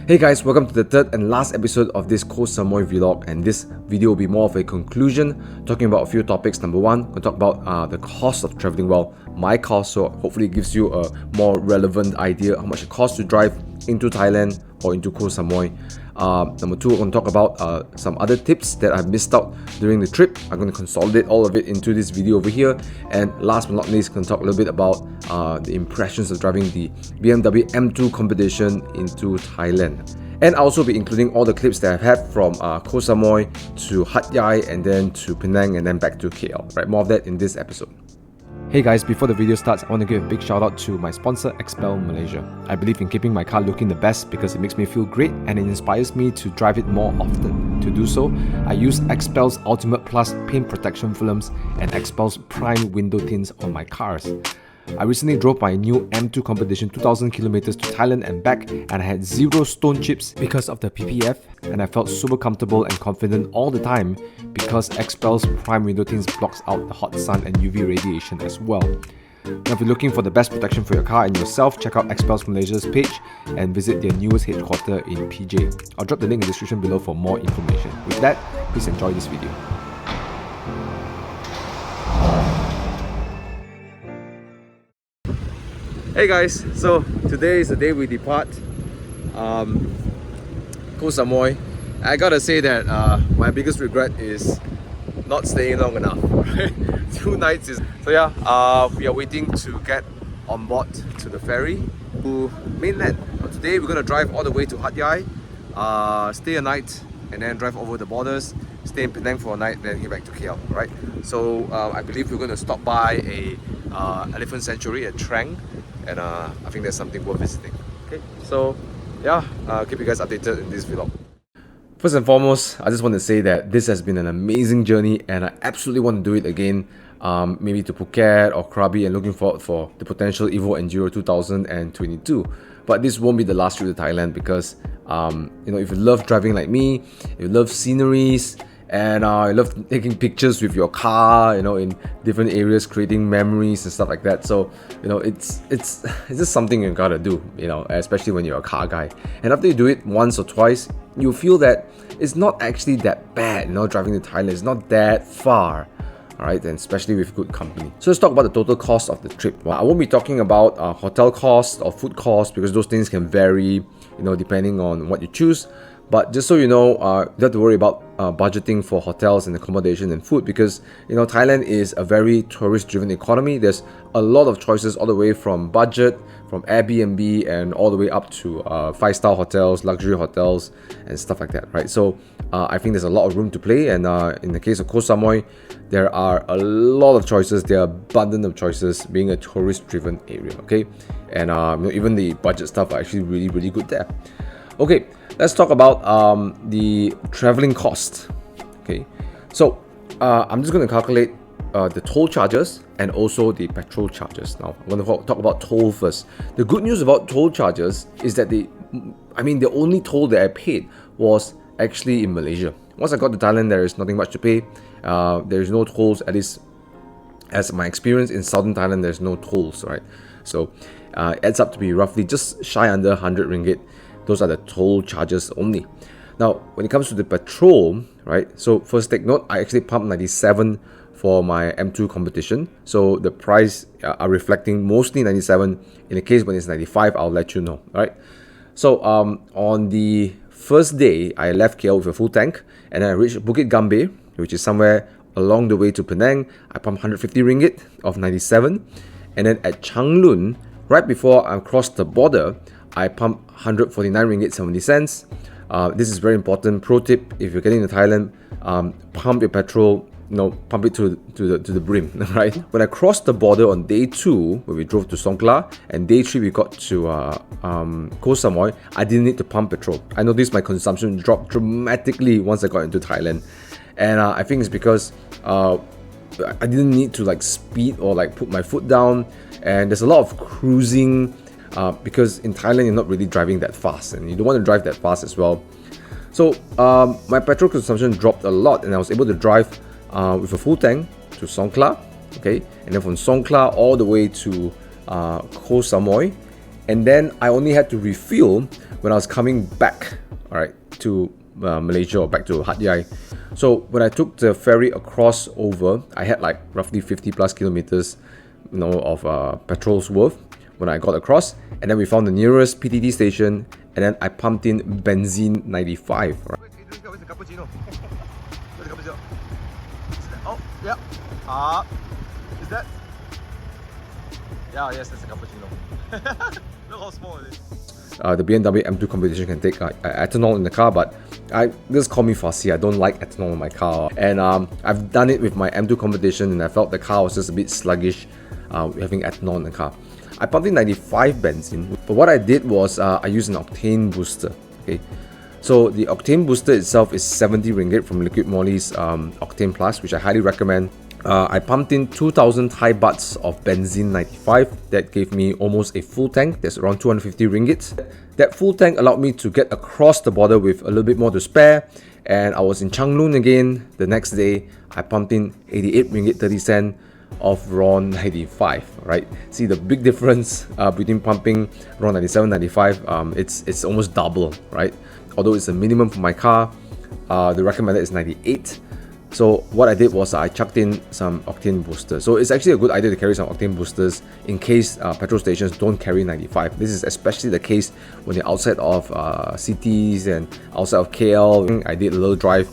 Hey guys, welcome to the third and last episode of this Koh Samui vlog, and this video will be more of a conclusion, talking about a few topics. Number one, we'll talk about the cost of traveling. Well, my cost, so hopefully it gives you a more relevant idea how much it costs to drive into Thailand or into Koh Samui. Number two, we're going to talk about some other tips that I've missed out during the trip. I'm going to consolidate all of it into this video over here. And last but not least, I'm going to talk a little bit about the impressions of driving the BMW M2 competition into Thailand. And I'll also be including all the clips that I've had from Koh Samui to Hat Yai and then to Penang and then back to KL. Right, more of that in this episode. Hey guys, before the video starts, I want to give a big shout out to my sponsor Xpel Malaysia. I believe in keeping my car looking the best because it makes me feel great and it inspires me to drive it more often. To do so, I use Xpel's Ultimate Plus paint protection films and Xpel's Prime window tints on my cars. I recently drove my new M2 competition 2,000 kilometers to Thailand and back, and I had zero stone chips because of the PPF, and I felt super comfortable and confident all the time because Xpel's Prime window tints blocks out the hot sun and UV radiation as well. Now, if you're looking for the best protection for your car and yourself, check out Xpel Malaysia's page and visit their newest headquarters in PJ. I'll drop the link in the description below for more information. With that, please enjoy this video. Hey guys, so today is the day we depart Koh Samui. I gotta say that my biggest regret is not staying long enough. 2 nights is... So yeah, we are waiting to get on board to the ferry to mainland. Today we're gonna drive all the way to Hat Yai, stay a night and then drive over the borders, stay in Penang for a night, then get back to KL, right? So I believe we're gonna stop by a elephant sanctuary at Trang. And I think that's something worth visiting. Okay, so yeah, keep you guys updated in this vlog. First and foremost, I just want to say that this has been an amazing journey and I absolutely want to do it again. Maybe to Phuket or Krabi, and looking forward for the potential Evo Enduro 2022. But this won't be the last trip to Thailand because if you love driving like me, if you love sceneries, and I love taking pictures with your car, in different areas, creating memories and stuff like that. So, it's just something you gotta do, especially when you're a car guy. And after you do it once or twice, you feel that it's not actually that bad, driving to Thailand. It's not that far. Alright, and especially with good company. So let's talk about the total cost of the trip. Well, I won't be talking about hotel costs or food costs because those things can vary, depending on what you choose. But just so you know, you don't have to worry about budgeting for hotels and accommodation and food because, Thailand is a very tourist-driven economy. There's a lot of choices all the way from budget, from Airbnb, and all the way up to 5-star hotels, luxury hotels, and stuff like that, right? So I think there's a lot of room to play. And in the case of Koh Samui, there are a lot of choices. There are abundant of choices being a tourist-driven area, okay? And even the budget stuff are actually really, really good there. Okay, let's talk about the traveling cost. Okay, so I'm just going to calculate the toll charges and also the petrol charges. Now, I'm going to talk about toll first. The good news about toll charges is that the only toll that I paid was actually in Malaysia. Once I got to Thailand, there is nothing much to pay. There is no tolls, at least as my experience in southern Thailand, there's no tolls, right? So it adds up to be roughly just shy under 100 ringgit. Those are the toll charges only. Now, when it comes to the petrol, right? So first take note, I actually pumped 97 for my M2 competition. So the price are reflecting mostly 97. In the case when it's 95, I'll let you know, right? So on the first day, I left KL with a full tank and I reached Bukit Gambir, which is somewhere along the way to Penang. I pumped 150 ringgit of 97. And then at Changlun, right before I crossed the border, I pumped 149 ringgit 70 cents. This is very important. Pro tip: if you're getting to Thailand, pump your petrol. Pump it to the brim. Right. When I crossed the border on day 2, where we drove to Songkhla, and day 3 we got to Koh Samui, I didn't need to pump petrol. I noticed my consumption dropped dramatically once I got into Thailand, and I think it's because I didn't need to speed or put my foot down. And there's a lot of cruising. Because in Thailand, you're not really driving that fast and you don't want to drive that fast as well. So my petrol consumption dropped a lot and I was able to drive with a full tank to Songkhla, okay? And then from Songkhla all the way to Koh Samui. and then I only had to refuel when I was coming back, all right, to Malaysia or back to Hat Yai. So when I took the ferry across over, I had like roughly 50 plus kilometers, of petrol's worth when I got across, and then we found the nearest PTT station, and then I pumped in benzene 95. Right? Where's the cappuccino? Where's the cappuccino? Oh, yeah. Is that? Yeah, yes, that's a cappuccino. Look how small it is. The BMW M2 competition can take ethanol in the car, but just call me fussy. I don't like ethanol in my car, and I've done it with my M2 competition, and I felt the car was just a bit sluggish having ethanol in the car. I pumped in 95 benzene, but what I did was I used an octane booster. Okay, so the octane booster itself is 70 ringgit from Liquid Moly's Octane Plus, which I highly recommend. I pumped in 2,000 Thai bahts of benzene 95. That gave me almost a full tank. That's around 250 ringgit. That full tank allowed me to get across the border with a little bit more to spare. And I was in Changlun again the next day. I pumped in 88 ringgit 30 cent of RON 95. Right? See the big difference between pumping RON 97, 95. It's almost double. Right? Although it's a minimum for my car, the recommended is 98. So what I did was I chucked in some octane boosters. So it's actually a good idea to carry some octane boosters in case petrol stations don't carry 95. This is especially the case when you're outside of cities and outside of KL. I did a little drive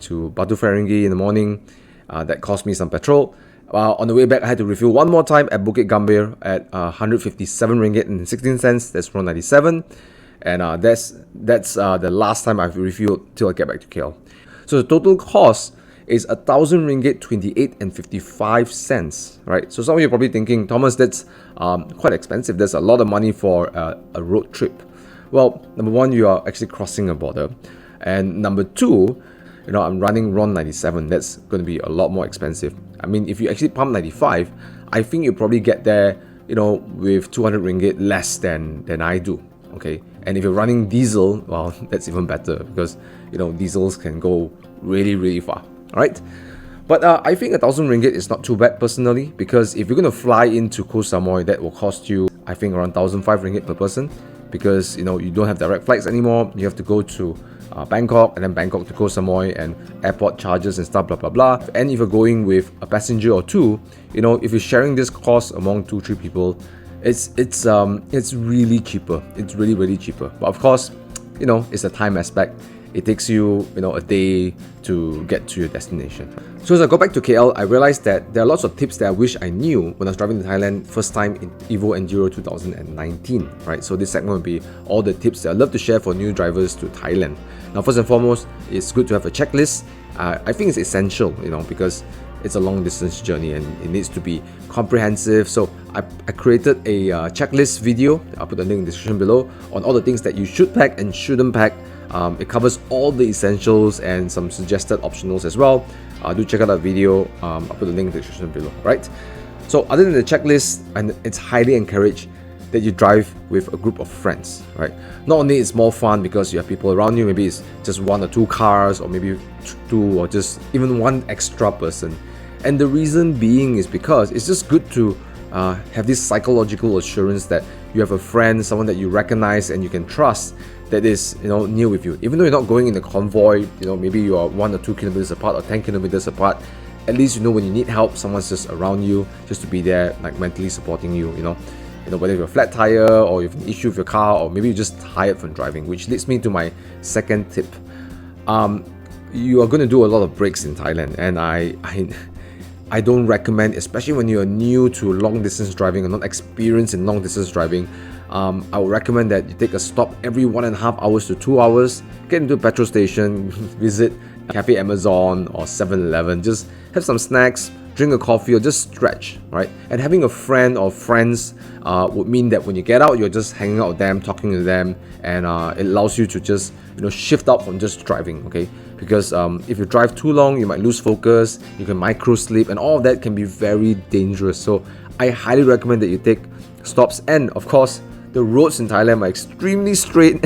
to Batu Ferringhi in the morning. That cost me some petrol. On the way back, I had to refuel one more time at Bukit Gambir at 157 ringgit and 16 cents. That's RON 97. And that's the last time I've refueled till I get back to KL. So the total cost is 1,000 ringgit 28 and 55 cents, right? So some of you are probably thinking, Thomas, that's quite expensive. That's a lot of money for a road trip. Well, number one, you are actually crossing a border, and number two, I'm running RON 97. That's going to be a lot more expensive. I mean, if you actually pump 95, I think you probably get there, with 200 ringgit less than I do. Okay, and if you're running diesel, well, that's even better because diesels can go really, really far. All right, but I think 1,000 ringgit is not too bad personally, because if you're going to fly into Koh Samui, that will cost you, I think, around 1,005 ringgit per person, because you don't have direct flights anymore. You have to go to Bangkok, and then Bangkok to Koh Samui, and airport charges and stuff, blah blah blah. And if you're going with a passenger or two, if you're sharing this cost among 2-3 people, it's really cheaper. It's really, really cheaper. But of course, it's a time aspect. It takes you, a day to get to your destination. So as I go back to KL, I realized that there are lots of tips that I wish I knew when I was driving to Thailand first time in Evo Enduro 2019, right? So this segment will be all the tips that I love to share for new drivers to Thailand. Now, first and foremost, it's good to have a checklist. I think it's essential, because it's a long distance journey and it needs to be comprehensive. So I created a checklist video. I'll put the link in the description below on all the things that you should pack and shouldn't pack. It covers all the essentials and some suggested optionals as well. Do check out that video. I'll put the link in the description below, right? So other than the checklist, and it's highly encouraged that you drive with a group of friends, right? Not only it's more fun because you have people around you, maybe it's just 1 or 2 cars, or maybe 2 or just even 1 extra person. And the reason being is because it's just good to have this psychological assurance that you have a friend, someone that you recognize and you can trust, that is near with you. Even though you're not going in a convoy, maybe you are 1 or 2 kilometers apart or 10 kilometers apart, at least when you need help, someone's just around you, just to be there, like mentally supporting you. Whether you have a flat tire or you have an issue with your car, or maybe you're just tired from driving. Which leads me to my second tip. You are going to do a lot of breaks in Thailand, and I don't recommend, especially when you're new to long distance driving or not experienced in long distance driving. I would recommend that you take a stop every 1.5 hours to 2 hours, get into a petrol station, visit Cafe Amazon or 7-Eleven, just have some snacks, drink a coffee, or just stretch, right? And having a friend or friends would mean that when you get out, you're just hanging out with them, talking to them, and it allows you to just shift out from just driving, okay? Because if you drive too long, you might lose focus, you can micro sleep, and all of that can be very dangerous. So I highly recommend that you take stops, and of course, the roads in Thailand are extremely straight,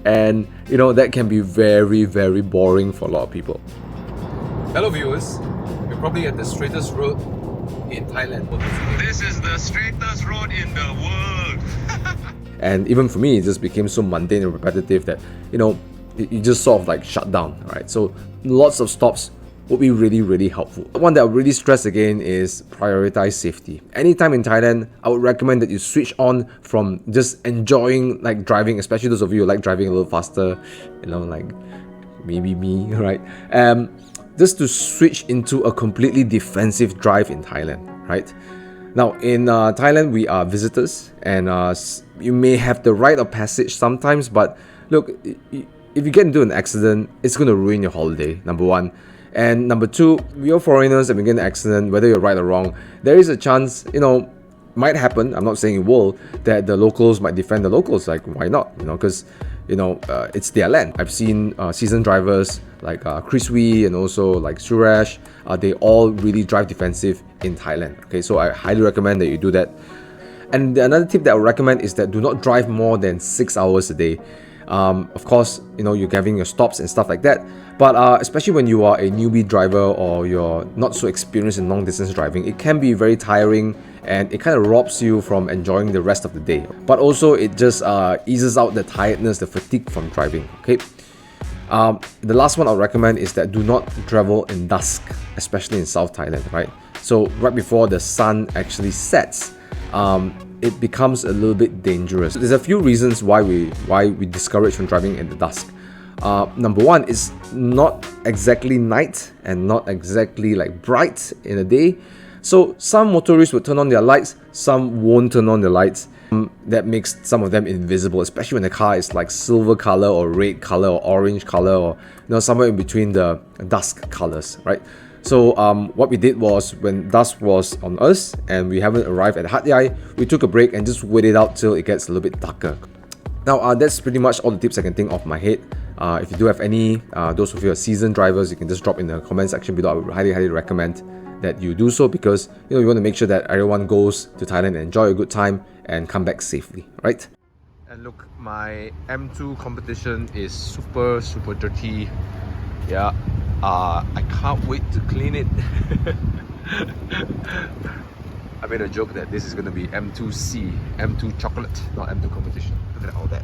and that can be very, very boring for a lot of people. Hello viewers, we're probably at the straightest road in Thailand. This is the straightest road in the world. And even for me, it just became so mundane and repetitive that, you know, you just sort of like shut down, right? So lots of stops would be really, really helpful. One that I really stress again is prioritize safety. Anytime in Thailand, I would recommend that you switch on from just enjoying like driving, especially those of you who like driving a little faster, you know, like maybe me, right? Just to switch into a completely defensive drive in Thailand, right? Now, in Thailand, we are visitors, and you may have the right of passage sometimes, but look, if you get into an accident, it's going to ruin your holiday, number one. And number two, we are foreigners and we get in an accident, whether you're right or wrong, there is a chance, you know, might happen, I'm not saying it will, that the locals might defend the locals. Like, why not? You know, because, you know, it's their land. I've seen seasoned drivers like Chris Wee and also like Suresh, they all really drive defensive in Thailand. Okay, so I highly recommend that you do that. And another tip that I would recommend is that do not drive more than 6 hours a day. Of course, you know, you're having your stops and stuff like that, but especially when you are a newbie driver or you're not so experienced in long distance driving, it can be very tiring and it kind of robs you from enjoying the rest of the day. But also it just eases out the tiredness, the fatigue from driving. Okay. The last one I'll recommend is that do not travel in dusk, especially in South Thailand, right? So right before the sun actually sets, it becomes a little bit dangerous. There's a few reasons why we discourage from driving in the dusk. Number one is not exactly night and not exactly like bright in the day. So some motorists will turn on their lights, some won't turn on their lights. That makes some of them invisible, especially when the car is like silver color or red color or orange color, or you know, somewhere in between the dusk colors, right? So what we did was, when dusk was on us and we haven't arrived at Hat Yai, we took a break and just waited out till it gets a little bit darker. Now that's pretty much all the tips I can think off my head. If you do have any, those of you who are seasoned drivers, you can just drop in the comment section below. I would highly recommend that you do so, because you know, you want to make sure that everyone goes to Thailand and enjoy a good time and come back safely, right? And look, my M2 competition is super dirty. Yeah, I can't wait to clean it. I made a joke that this is going to be M2C, M2 chocolate, not M2 competition. Look at all that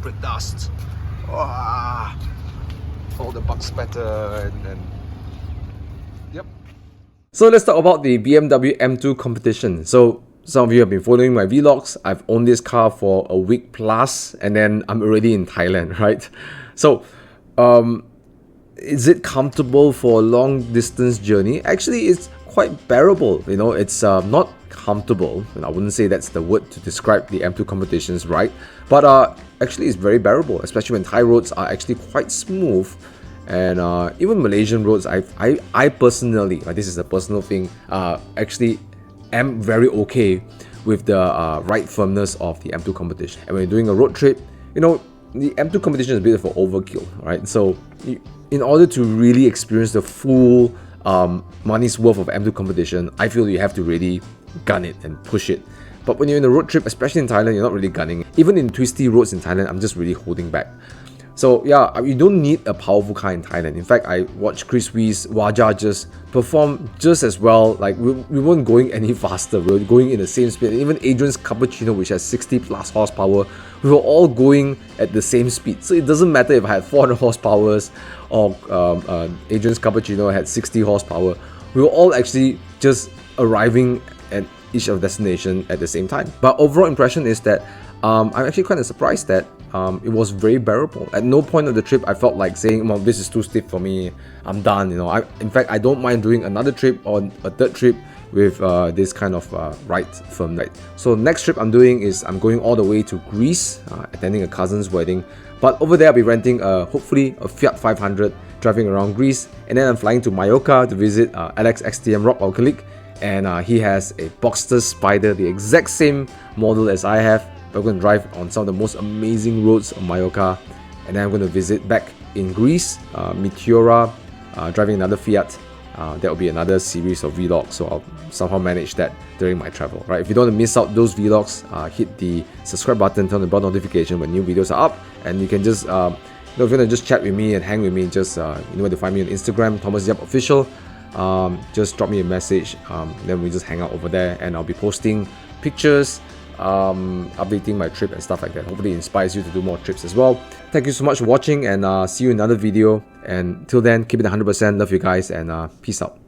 brick dust. All the bug spatter and yep. So let's talk about the BMW M2 competition. So some of you have been following my vlogs. I've owned this car for a week plus, and then I'm already in Thailand, right? So is it comfortable for a long distance journey? Actually, it's quite bearable. You know, it's not comfortable, and I wouldn't say that's the word to describe the M2 competitions, right? But actually it's very bearable, especially when Thai roads are actually quite smooth. And even Malaysian roads, I personally, this is a personal thing, actually am very okay with the ride firmness of the M2 competition. And when you're doing a road trip, you know, the M2 competition is a bit of an overkill, right? So in order to really experience the full money's worth of M2 competition, I feel you have to really gun it and push it. But when you're in a road trip, especially in Thailand, you're not really gunning. Even in twisty roads in Thailand, I'm just really holding back. So yeah, you don't need a powerful car in Thailand. In fact, I watched Chris Wee's Wajah just perform just as well. Like we weren't going any faster, we were going in the same speed. And even Adrian's Cappuccino, which has 60 plus horsepower, we were all going at the same speed. So it doesn't matter if I had 400 horsepower or Adrian's Cappuccino had 60 horsepower. We were all actually just arriving at each of destination at the same time. But overall impression is that I'm actually kind of surprised that it was very bearable. At no point of the trip I felt like saying, well, this is too stiff for me, I'm done. You know, in fact, I don't mind doing another trip or a third trip with this kind of ride firm. Right? So next trip I'm doing is I'm going all the way to Greece, attending a cousin's wedding. But over there I'll be renting hopefully a Fiat 500, driving around Greece, and then I'm flying to Mallorca to visit Alex XTM Rock, our colleague, and he has a Boxster Spider, the exact same model as I have. We're going to drive on some of the most amazing roads of Mallorca, and then I'm going to visit back in Greece, Meteora, driving another Fiat. That will be another series of vlogs, so I'll somehow manage that during my travel. Right? If you don't want to miss out those vlogs, hit the subscribe button, turn on the bell notification when new videos are up, and you can just, if you want to just chat with me and hang with me, just you know where to find me on Instagram, Thomas Yap Official. Just drop me a message, then we just hang out over there, and I'll be posting pictures, updating my trip and stuff like that. Hopefully it inspires you to do more trips as well. Thank you so much for watching, and see you in another video. And till then, keep it 100%. Love you guys, and peace out.